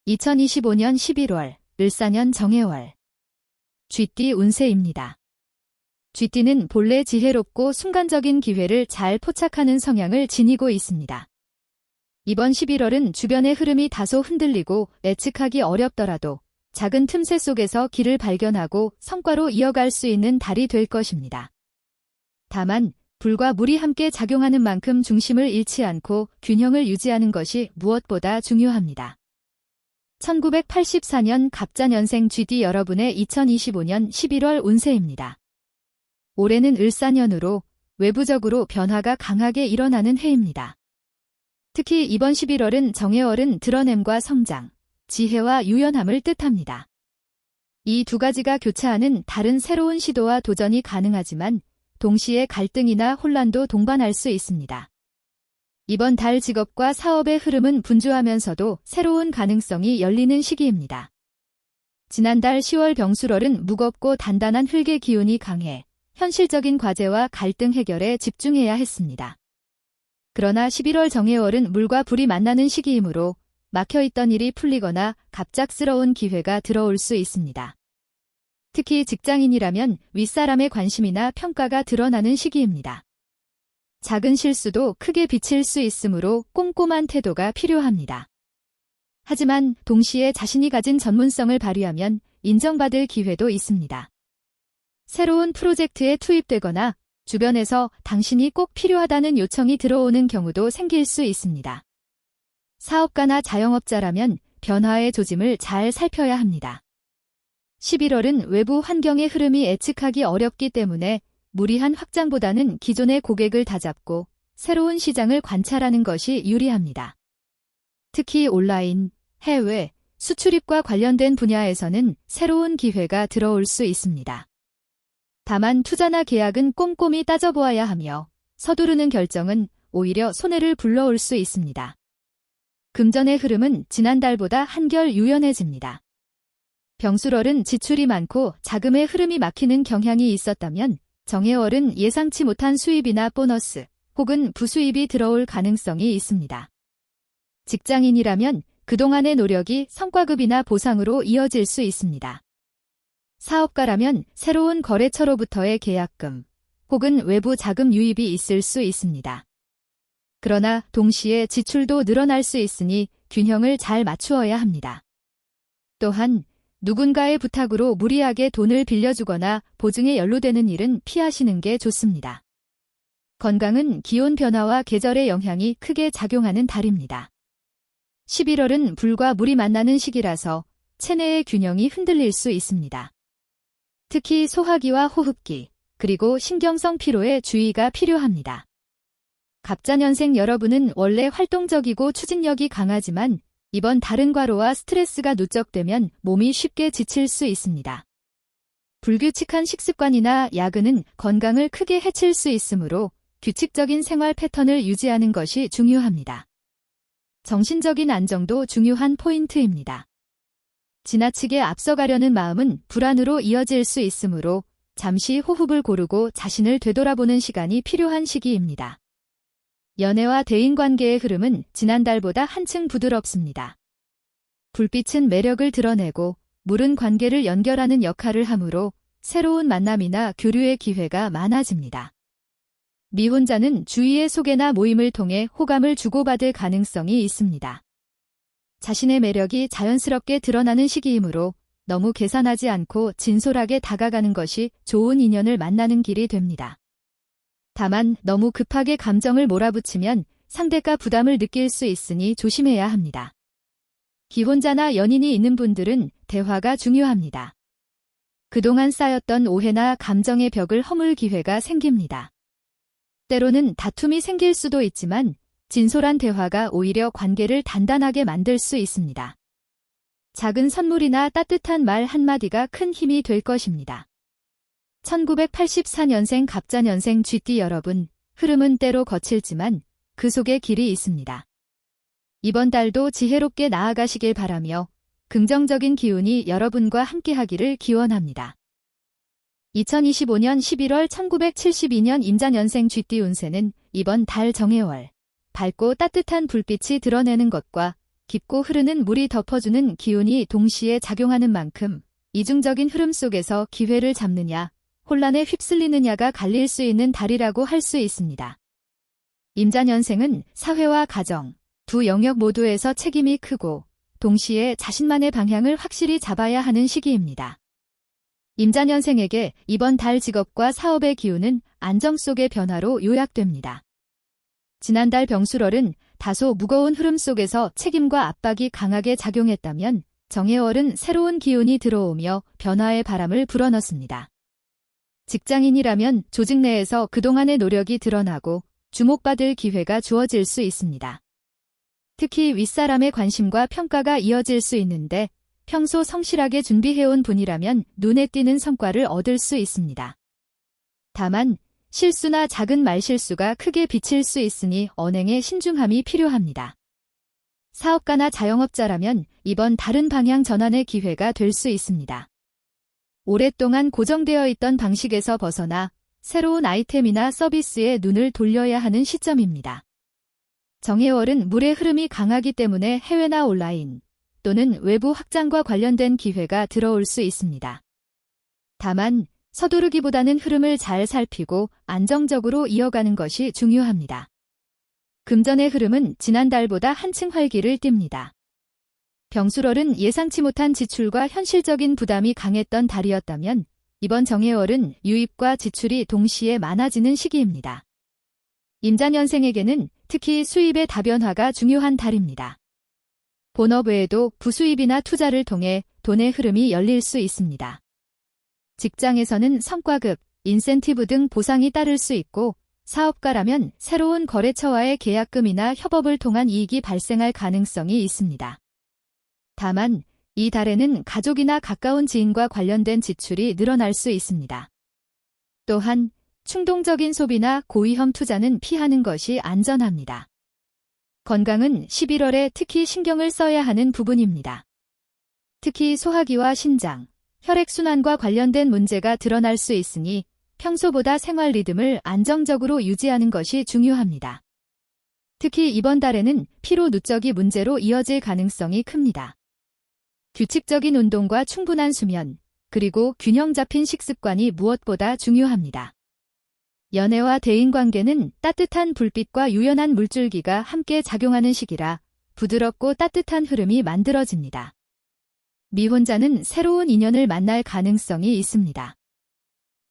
2025년 11월, 을사년 정해월. 쥐띠 운세입니다. 쥐띠는 본래 지혜롭고 순간적인 기회를 잘 포착하는 성향을 지니고 있습니다. 이번 11월은 주변의 흐름이 다소 흔들리고 예측하기 어렵더라도 작은 틈새 속에서 길을 발견하고 성과로 이어갈 수 있는 달이 될 것입니다. 다만 불과 물이 함께 작용하는 만큼 중심을 잃지 않고 균형을 유지하는 것이 무엇보다 중요합니다. 1984년 갑자년생 쥐띠 여러분의 2025년 11월 운세입니다. 올해는 을사년으로 외부적으로 변화가 강하게 일어나는 해입니다. 특히 이번 11월은 정해월은 드러냄과 성장, 지혜와 유연함을 뜻합니다. 이 두 가지가 교차하는 다른 새로운 시도와 도전이 가능하지만 동시에 갈등이나 혼란도 동반할 수 있습니다. 이번 달 직업과 사업의 흐름은 분주하면서도 새로운 가능성이 열리는 시기입니다. 지난달 10월 병술월은 무겁고 단단한 흙의 기운이 강해 현실적인 과제와 갈등 해결에 집중해야 했습니다. 그러나 11월 정해월은 물과 불이 만나는 시기이므로 막혀있던 일이 풀리거나 갑작스러운 기회가 들어올 수 있습니다. 특히 직장인이라면 윗사람의 관심이나 평가가 드러나는 시기입니다. 작은 실수도 크게 비칠 수 있으므로 꼼꼼한 태도가 필요합니다. 하지만 동시에 자신이 가진 전문성을 발휘하면 인정받을 기회도 있습니다. 새로운 프로젝트에 투입되거나 주변에서 당신이 꼭 필요하다는 요청이 들어오는 경우도 생길 수 있습니다. 사업가나 자영업자라면 변화의 조짐을 잘 살펴야 합니다. 11월은 외부 환경의 흐름이 예측하기 어렵기 때문에 무리한 확장보다는 기존의 고객을 다잡고 새로운 시장을 관찰하는 것이 유리합니다. 특히 온라인, 해외, 수출입과 관련된 분야에서는 새로운 기회가 들어올 수 있습니다. 다만 투자나 계약은 꼼꼼히 따져보아야 하며 서두르는 결정은 오히려 손해를 불러올 수 있습니다. 금전의 흐름은 지난달보다 한결 유연해집니다. 병술월은 지출이 많고 자금의 흐름이 막히는 경향이 있었다면 정해월은 예상치 못한 수입이나 보너스 혹은 부수입이 들어올 가능성이 있습니다. 직장인이라면 그동안의 노력이 성과급이나 보상으로 이어질 수 있습니다. 사업가라면 새로운 거래처로부터의 계약금 혹은 외부 자금 유입이 있을 수 있습니다. 그러나 동시에 지출도 늘어날 수 있으니 균형을 잘 맞추어야 합니다. 또한 누군가의 부탁으로 무리하게 돈을 빌려주거나 보증에 연루되는 일은 피하시는 게 좋습니다. 건강은 기온 변화와 계절의 영향이 크게 작용하는 달입니다. 11월은 불과 물이 만나는 시기라서 체내의 균형이 흔들릴 수 있습니다. 특히 소화기와 호흡기, 그리고 신경성 피로에 주의가 필요합니다. 갑자년생 여러분은 원래 활동적이고 추진력이 강하지만 이번 달은 과로와 스트레스가 누적되면 몸이 쉽게 지칠 수 있습니다. 불규칙한 식습관이나 야근은 건강을 크게 해칠 수 있으므로 규칙적인 생활 패턴을 유지하는 것이 중요합니다. 정신적인 안정도 중요한 포인트입니다. 지나치게 앞서가려는 마음은 불안으로 이어질 수 있으므로 잠시 호흡을 고르고 자신을 되돌아보는 시간이 필요한 시기입니다. 연애와 대인관계의 흐름은 지난달보다 한층 부드럽습니다. 불빛은 매력을 드러내고 물은 관계를 연결하는 역할을 하므로 새로운 만남이나 교류의 기회가 많아집니다. 미혼자는 주위의 소개나 모임을 통해 호감을 주고받을 가능성이 있습니다. 자신의 매력이 자연스럽게 드러나는 시기이므로 너무 계산하지 않고 진솔하게 다가가는 것이 좋은 인연을 만나는 길이 됩니다. 다만 너무 급하게 감정을 몰아붙이면 상대가 부담을 느낄 수 있으니 조심해야 합니다. 기혼자나 연인이 있는 분들은 대화가 중요합니다. 그동안 쌓였던 오해나 감정의 벽을 허물 기회가 생깁니다. 때로는 다툼이 생길 수도 있지만 진솔한 대화가 오히려 관계를 단단하게 만들 수 있습니다. 작은 선물이나 따뜻한 말 한마디가 큰 힘이 될 것입니다. 1984년생 갑자년생 쥐띠 여러분, 흐름은 때로 거칠지만 그 속에 길이 있습니다. 이번 달도 지혜롭게 나아가시길 바라며 긍정적인 기운이 여러분과 함께하기를 기원합니다. 2025년 11월 1972년 임자년생 쥐띠 운세는 이번 달 정해월, 밝고 따뜻한 불빛이 드러내는 것과 깊고 흐르는 물이 덮어주는 기운이 동시에 작용하는 만큼 이중적인 흐름 속에서 기회를 잡느냐, 혼란에 휩쓸리느냐가 갈릴 수 있는 달이라고 할 수 있습니다. 임자년생은 사회와 가정, 두 영역 모두에서 책임이 크고 동시에 자신만의 방향을 확실히 잡아야 하는 시기입니다. 임자년생에게 이번 달 직업과 사업의 기운은 안정 속의 변화로 요약됩니다. 지난달 병술월은 다소 무거운 흐름 속에서 책임과 압박이 강하게 작용했다면 정해월은 새로운 기운이 들어오며 변화의 바람을 불어넣습니다. 직장인이라면 조직 내에서 그동안의 노력이 드러나고 주목받을 기회가 주어질 수 있습니다. 특히 윗사람의 관심과 평가가 이어질 수 있는데 평소 성실하게 준비해온 분이라면 눈에 띄는 성과를 얻을 수 있습니다. 다만 실수나 작은 말실수가 크게 비칠 수 있으니 언행에 신중함이 필요합니다. 사업가나 자영업자라면 이번 다른 방향 전환의 기회가 될 수 있습니다. 오랫동안 고정되어 있던 방식에서 벗어나 새로운 아이템이나 서비스에 눈을 돌려야 하는 시점입니다. 정해월은 물의 흐름이 강하기 때문에 해외나 온라인 또는 외부 확장과 관련된 기회가 들어올 수 있습니다. 다만 서두르기보다는 흐름을 잘 살피고 안정적으로 이어가는 것이 중요합니다. 금전의 흐름은 지난달보다 한층 활기를 띱니다. 병술월은 예상치 못한 지출과 현실적인 부담이 강했던 달이었다면 이번 정해월은 유입과 지출이 동시에 많아지는 시기입니다. 임자년생에게는 특히 수입의 다변화가 중요한 달입니다. 본업 외에도 부수입이나 투자를 통해 돈의 흐름이 열릴 수 있습니다. 직장에서는 성과급, 인센티브 등 보상이 따를 수 있고 사업가라면 새로운 거래처와의 계약금이나 협업을 통한 이익이 발생할 가능성이 있습니다. 다만 이 달에는 가족이나 가까운 지인과 관련된 지출이 늘어날 수 있습니다. 또한 충동적인 소비나 고위험 투자는 피하는 것이 안전합니다. 건강은 11월에 특히 신경을 써야 하는 부분입니다. 특히 소화기와 신장, 혈액순환과 관련된 문제가 드러날 수 있으니 평소보다 생활 리듬을 안정적으로 유지하는 것이 중요합니다. 특히 이번 달에는 피로 누적이 문제로 이어질 가능성이 큽니다. 규칙적인 운동과 충분한 수면, 그리고 균형 잡힌 식습관이 무엇보다 중요합니다. 연애와 대인관계는 따뜻한 불빛과 유연한 물줄기가 함께 작용하는 시기라 부드럽고 따뜻한 흐름이 만들어집니다. 미혼자는 새로운 인연을 만날 가능성이 있습니다.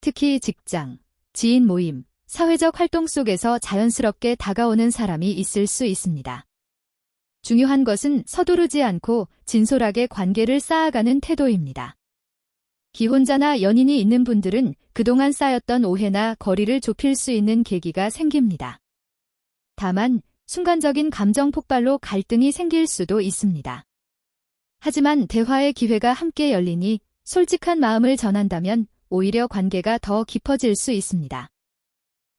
특히 직장, 지인 모임, 사회적 활동 속에서 자연스럽게 다가오는 사람이 있을 수 있습니다. 중요한 것은 서두르지 않고 진솔하게 관계를 쌓아가는 태도입니다. 기혼자나 연인이 있는 분들은 그동안 쌓였던 오해나 거리를 좁힐 수 있는 계기가 생깁니다. 다만 순간적인 감정 폭발로 갈등이 생길 수도 있습니다. 하지만 대화의 기회가 함께 열리니 솔직한 마음을 전한다면 오히려 관계가 더 깊어질 수 있습니다.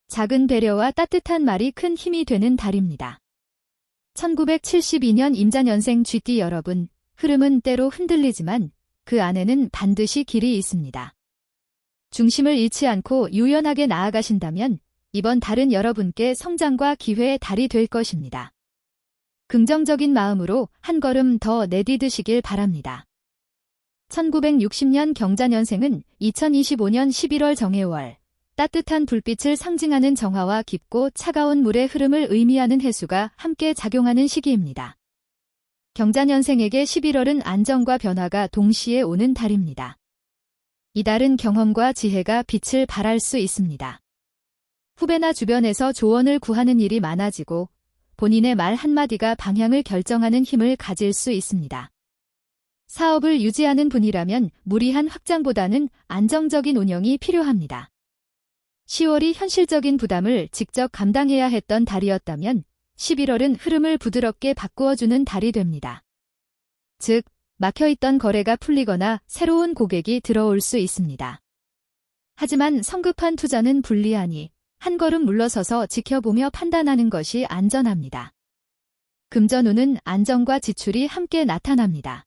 작은 배려와 따뜻한 말이 큰 힘이 되는 달입니다. 1972년 임자년생 쥐띠 여러분, 흐름은 때로 흔들리지만 그 안에는 반드시 길이 있습니다. 중심을 잃지 않고 유연하게 나아가신다면 이번 달은 여러분께 성장과 기회의 달이 될 것입니다. 긍정적인 마음으로 한 걸음 더 내디드시길 바랍니다. 1960년 경자년생은 2025년 11월 정해월, 따뜻한 불빛을 상징하는 정화와 깊고 차가운 물의 흐름을 의미하는 해수가 함께 작용하는 시기입니다. 경자년생에게 11월은 안정과 변화가 동시에 오는 달입니다. 이달은 경험과 지혜가 빛을 발할 수 있습니다. 후배나 주변에서 조언을 구하는 일이 많아지고 본인의 말 한마디가 방향을 결정하는 힘을 가질 수 있습니다. 사업을 유지하는 분이라면 무리한 확장보다는 안정적인 운영이 필요합니다. 10월이 현실적인 부담을 직접 감당해야 했던 달이었다면 11월은 흐름을 부드럽게 바꾸어주는 달이 됩니다. 즉, 막혀있던 거래가 풀리거나 새로운 고객이 들어올 수 있습니다. 하지만 성급한 투자는 불리하니 한 걸음 물러서서 지켜보며 판단하는 것이 안전합니다. 금전운은 안정과 지출이 함께 나타납니다.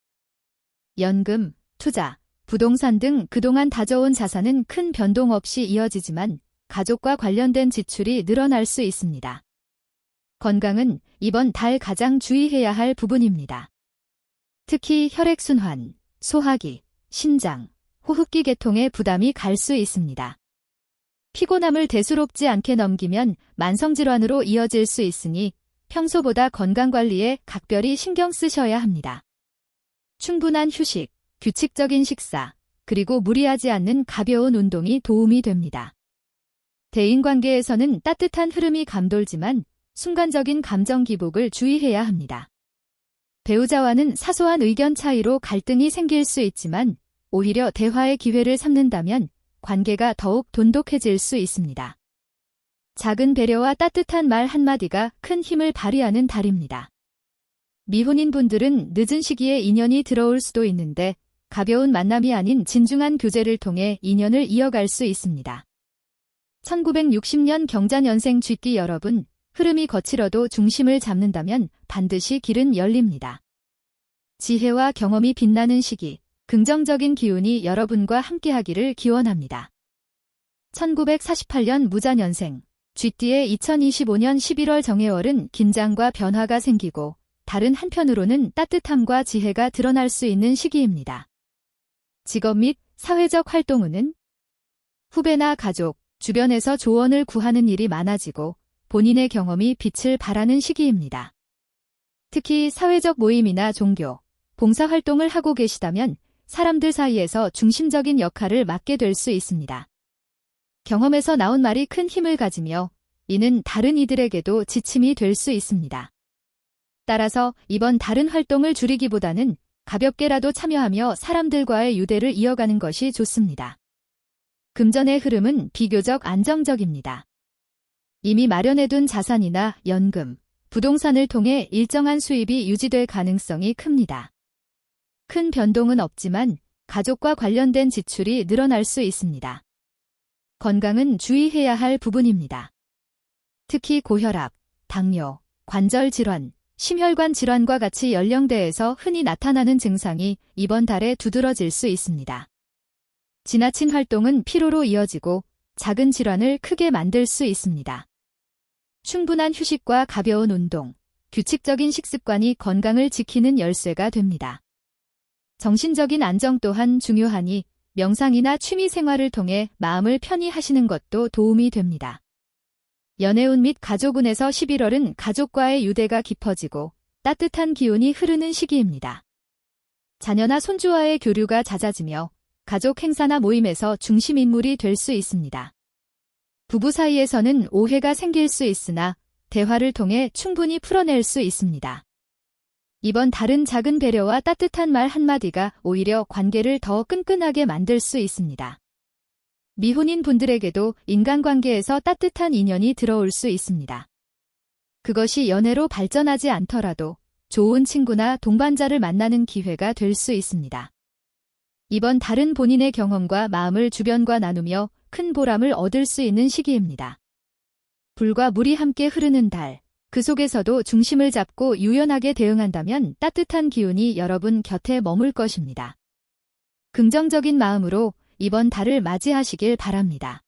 연금, 투자, 부동산 등 그동안 다져온 자산은 큰 변동 없이 이어지지만 가족과 관련된 지출이 늘어날 수 있습니다. 건강은 이번 달 가장 주의해야 할 부분입니다. 특히 혈액순환, 소화기, 신장, 호흡기 계통에 부담이 갈 수 있습니다. 피곤함을 대수롭지 않게 넘기면 만성질환으로 이어질 수 있으니 평소보다 건강관리에 각별히 신경 쓰셔야 합니다. 충분한 휴식, 규칙적인 식사, 그리고 무리하지 않는 가벼운 운동이 도움이 됩니다. 대인관계에서는 따뜻한 흐름이 감돌지만 순간적인 감정 기복을 주의해야 합니다. 배우자와는 사소한 의견 차이로 갈등이 생길 수 있지만 오히려 대화의 기회를 삼는다면 관계가 더욱 돈독해질 수 있습니다. 작은 배려와 따뜻한 말 한마디가 큰 힘을 발휘하는 달입니다. 미혼인 분들은 늦은 시기에 인연이 들어올 수도 있는데 가벼운 만남이 아닌 진중한 교제를 통해 인연을 이어갈 수 있습니다. 1960년 경자년생 쥐띠 여러분, 흐름이 거칠어도 중심을 잡는다면 반드시 길은 열립니다. 지혜와 경험이 빛나는 시기, 긍정적인 기운이 여러분과 함께하기를 기원합니다. 1948년 무자년생, 쥐띠의 2025년 11월 정해월은 긴장과 변화가 생기고 다른 한편으로는 따뜻함과 지혜가 드러날 수 있는 시기입니다. 직업 및 사회적 활동운은 후배나 가족, 주변에서 조언을 구하는 일이 많아지고 본인의 경험이 빛을 발하는 시기입니다. 특히 사회적 모임이나 종교, 봉사활동을 하고 계시다면 사람들 사이에서 중심적인 역할을 맡게 될 수 있습니다. 경험에서 나온 말이 큰 힘을 가지며 이는 다른 이들에게도 지침이 될 수 있습니다. 따라서 이번 달은 활동을 줄이기보다는 가볍게라도 참여하며 사람들과의 유대를 이어가는 것이 좋습니다. 금전의 흐름은 비교적 안정적입니다. 이미 마련해둔 자산이나 연금, 부동산을 통해 일정한 수입이 유지될 가능성이 큽니다. 큰 변동은 없지만 가족과 관련된 지출이 늘어날 수 있습니다. 건강은 주의해야 할 부분입니다. 특히 고혈압, 당뇨, 관절 질환, 심혈관 질환과 같이 연령대에서 흔히 나타나는 증상이 이번 달에 두드러질 수 있습니다. 지나친 활동은 피로로 이어지고 작은 질환을 크게 만들 수 있습니다. 충분한 휴식과 가벼운 운동, 규칙적인 식습관이 건강을 지키는 열쇠가 됩니다. 정신적인 안정 또한 중요하니 명상이나 취미 생활을 통해 마음을 편히 하시는 것도 도움이 됩니다. 연애운 및 가족운에서 11월은 가족과의 유대가 깊어지고 따뜻한 기운이 흐르는 시기입니다. 자녀나 손주와의 교류가 잦아지며 가족 행사나 모임에서 중심 인물이 될 수 있습니다. 부부 사이에서는 오해가 생길 수 있으나 대화를 통해 충분히 풀어낼 수 있습니다. 이번 달은 작은 배려와 따뜻한 말 한마디가 오히려 관계를 더 끈끈하게 만들 수 있습니다. 미혼인 분들에게도 인간관계에서 따뜻한 인연이 들어올 수 있습니다. 그것이 연애로 발전하지 않더라도 좋은 친구나 동반자를 만나는 기회가 될 수 있습니다. 이번 달은 본인의 경험과 마음을 주변과 나누며 큰 보람을 얻을 수 있는 시기입니다. 불과 물이 함께 흐르는 달, 그 속에서도 중심을 잡고 유연하게 대응한다면 따뜻한 기운이 여러분 곁에 머물 것입니다. 긍정적인 마음으로 이번 달을 맞이하시길 바랍니다.